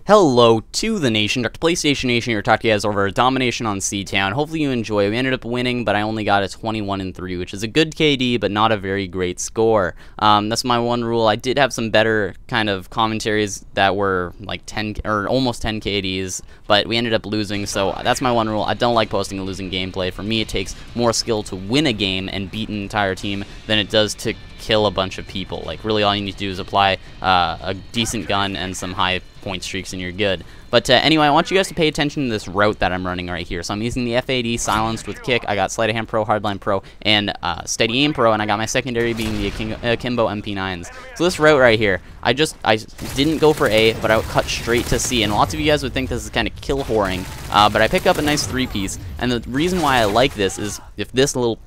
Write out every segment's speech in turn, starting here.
Hello to the nation, Dr. PlayStation Nation here to talk to you guys over a domination on C-Town. Hopefully you enjoy. We ended up winning, but I only got a 21-3, which is a good KD, but not a very great score. That's my one rule. I did have some better kind of commentaries that were like 10 or almost 10 KDs, but we ended up losing, so that's my one rule. I don't like posting a losing gameplay. For me, it takes more skill to win a game and beat an entire team than it does to kill a bunch of people. Like, really all you need to do is apply a decent gun and some high point streaks and you're good. But anyway, I want you guys to pay attention to this route that I'm running right here. So I'm using the FAD silenced with kick. I got sleight of hand pro, hardline pro, and steady aim pro, and I got my secondary being the Akimbo MP9s. So this route right here, I didn't go for A, but I would cut straight to C. And lots of you guys would think this is kind of kill whoring, but I pick up a nice 3-piece. And the reason why I like this is if this little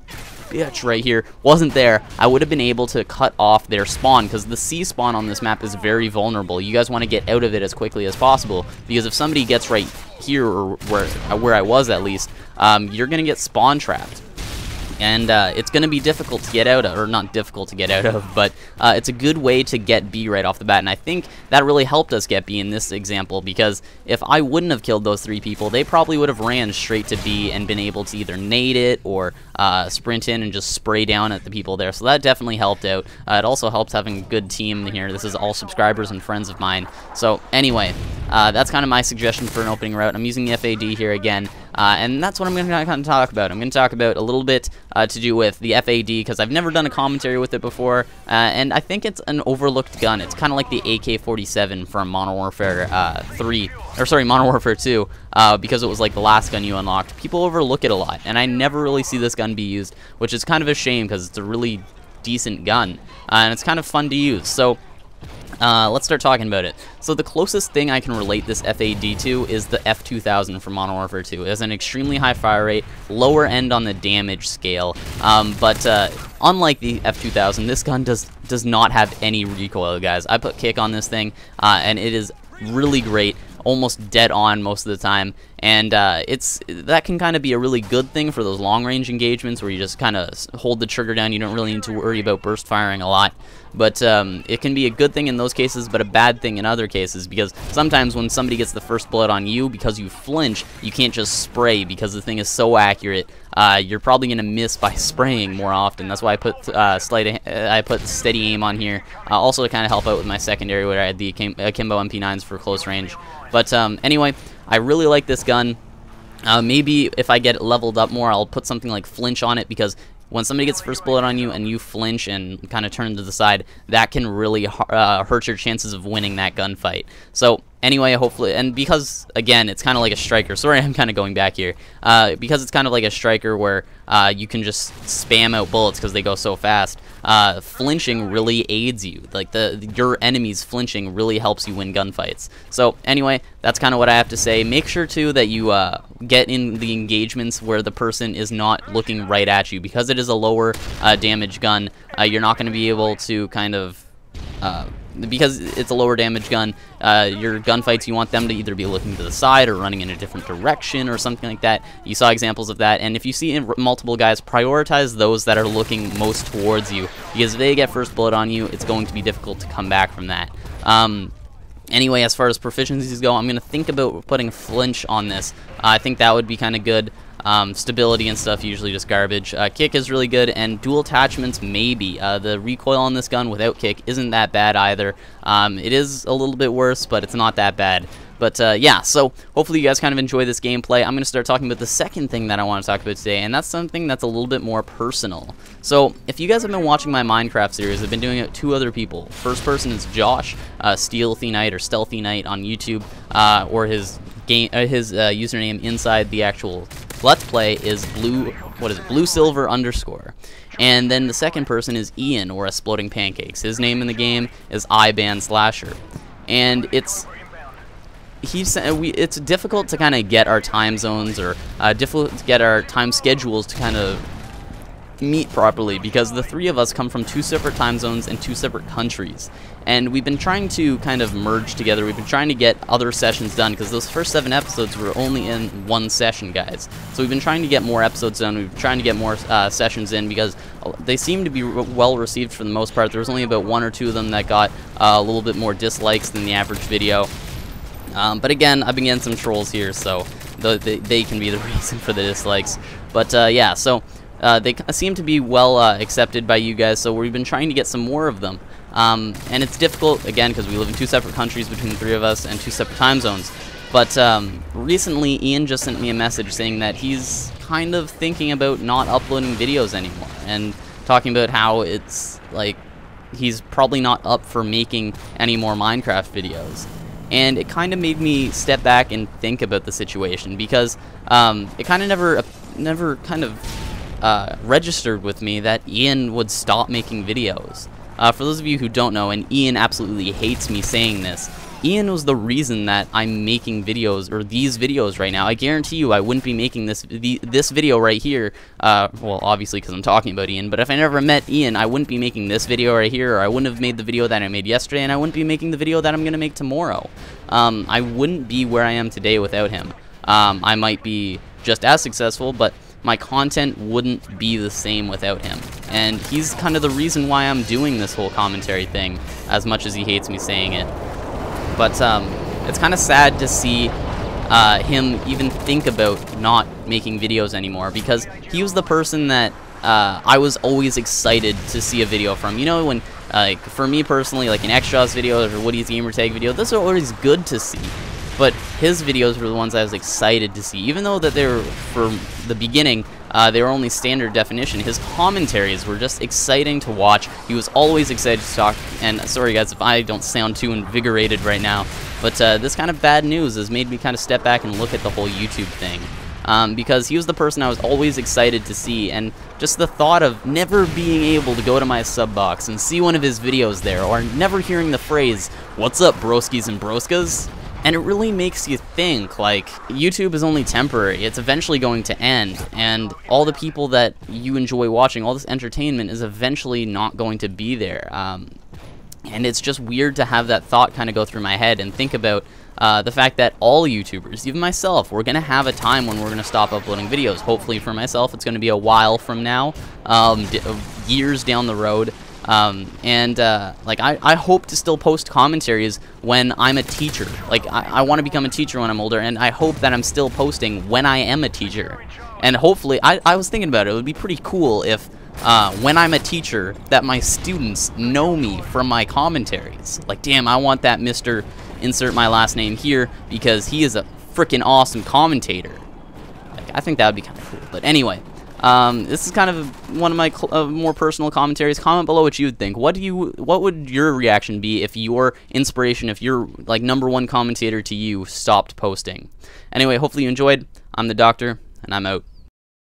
bitch right here wasn't there, I would have been able to cut off their spawn, because the C spawn on this map is very vulnerable. You guys want to get out of it as quickly as possible, because if somebody gets right here, or where I was at least, you're gonna get spawn trapped. And it's going to be difficult to get out of, or not difficult to get out of, but it's a good way to get B right off the bat. And I think that really helped us get B in this example, because if I wouldn't have killed those 3 people, they probably would have ran straight to B and been able to either nade it or sprint in and just spray down at the people there. So that definitely helped out. It also helps having a good team here. This is all subscribers and friends of mine. So anyway, that's kind of my suggestion for an opening route. I'm using the FAD here again. And that's what I'm going to kind of talk about. I'm going to talk about a little bit to do with the FAD, because I've never done a commentary with it before, and I think it's an overlooked gun. It's kind of like the AK-47 from Modern Warfare 2, because it was like the last gun you unlocked. People overlook it a lot, and I never really see this gun be used, which is kind of a shame, because it's a really decent gun, and it's kind of fun to use. So let's start talking about it. So the closest thing I can relate this FAD to is the F2000 from Modern Warfare 2. It has an extremely high fire rate, lower end on the damage scale, but unlike the F2000, this gun does not have any recoil, guys. I put kick on this thing, and it is really great, almost dead on most of the time, and that can kind of be a really good thing for those long range engagements where you just kind of hold the trigger down. You don't really need to worry about burst firing a lot, but it can be a good thing in those cases, but a bad thing in other cases, because sometimes when somebody gets the first blood on you, because you flinch, you can't just spray, because the thing is so accurate. You're probably gonna miss by spraying more often. That's why I put steady aim on here, also to kind of help out with my secondary, where I had the Akimbo MP9s for close range. But anyway, I really like this gun. Maybe if I get it leveled up more, I'll put something like flinch on it, because when somebody gets first bullet on you and you flinch and kind of turn to the side, that can really hurt your chances of winning that gunfight. So anyway, hopefully, and because, again, it's kind of like a striker. Sorry, I'm kind of going back here. Because it's kind of like a striker where you can just spam out bullets because they go so fast. Flinching really aids you. Like, your enemy's flinching really helps you win gunfights. So anyway, that's kind of what I have to say. Make sure, too, that you get in the engagements where the person is not looking right at you. Because it is a lower damage gun, you're not going to be able to kind of... because it's a lower damage gun, your gunfights, you want them to either be looking to the side or running in a different direction or something like that. You saw examples of that, and if you see multiple guys, prioritize those that are looking most towards you, because if they get first bullet on you, it's going to be difficult to come back from that. Anyway, as far as proficiencies go, I'm going to think about putting flinch on this. I think that would be kind of good. Stability and stuff, usually just garbage. Kick is really good, and dual attachments, maybe. The recoil on this gun without kick isn't that bad either. It is a little bit worse, but it's not that bad. But yeah, so hopefully you guys kind of enjoy this gameplay. I'm going to start talking about the second thing that I want to talk about today, and that's something that's a little bit more personal. So if you guys have been watching my Minecraft series, I've been doing it with 2 other people. First person is Josh, Stealthy Knight or Stealthy Knight on YouTube, or his username inside the actual Let's Play is Blue Silver _. And then the second person is Ian, or Exploding Pancakes. His name in the game is iBandSlasher, and it's difficult to kind of get our time zones, or difficult to get our time schedules to kind of meet properly, because the 3 of us come from 2 separate time zones and 2 separate countries, and we've been trying to kind of merge together. We've been trying to get other sessions done, because those first 7 episodes were only in 1 session, guys. So we've been trying to get more episodes done. We've been trying to get more sessions in, because they seem to be well received for the most part. There was only about 1 or 2 of them that got a little bit more dislikes than the average video. But again, I've been getting some trolls here, so they can be the reason for the dislikes. But yeah, so they seem to be well accepted by you guys, so we've been trying to get some more of them. And it's difficult, again, because we live in 2 separate countries between the 3 of us and 2 separate time zones. But recently, Ian just sent me a message saying that he's kind of thinking about not uploading videos anymore, and talking about how it's like he's probably not up for making any more Minecraft videos. And it kind of made me step back and think about the situation, because it kind of never kind of registered with me that Ian would stop making videos. For those of you who don't know, and Ian absolutely hates me saying this, Ian was the reason that I'm making videos, or these videos right now. I guarantee you I wouldn't be making this video right here, well, obviously because I'm talking about Ian, but if I never met Ian, I wouldn't be making this video right here, or I wouldn't have made the video that I made yesterday, and I wouldn't be making the video that I'm going to make tomorrow. I wouldn't be where I am today without him. I might be just as successful, but my content wouldn't be the same without him. And he's kind of the reason why I'm doing this whole commentary thing, as much as he hates me saying it. But it's kind of sad to see him even think about not making videos anymore, because he was the person that I was always excited to see a video from. You know, when, like, for me personally, like an Extras video or Woody's Gamertag video, those are always good to see. But his videos were the ones I was excited to see. Even though that they were, from the beginning, they were only standard definition, his commentaries were just exciting to watch. He was always excited to talk. And sorry guys if I don't sound too invigorated right now, but this kind of bad news has made me kind of step back and look at the whole YouTube thing. Because he was the person I was always excited to see, and just the thought of never being able to go to my sub box and see one of his videos there, or never hearing the phrase, "What's up, broskies and broskas?" And it really makes you think, like, YouTube is only temporary. It's eventually going to end, and all the people that you enjoy watching, all this entertainment, is eventually not going to be there. And it's just weird to have that thought kind of go through my head and think about the fact that all YouTubers, even myself, we're going to have a time when we're going to stop uploading videos. Hopefully for myself, it's going to be a while from now, years down the road. Like, I hope to still post commentaries when I'm a teacher. Like, I want to become a teacher when I'm older, and I hope that I'm still posting when I am a teacher. And hopefully, I was thinking about it, it would be pretty cool if, when I'm a teacher, that my students know me from my commentaries. Like, damn, I want that Mr. Insert my last name here, because he is a freaking awesome commentator. Like, I think that would be kind of cool. But anyway, this is kind of one of my more personal commentaries. Comment below what you would think. What would your reaction be if your inspiration, if your like #1 commentator to you stopped posting? Anyway, hopefully you enjoyed. I'm the Doctor, and I'm out.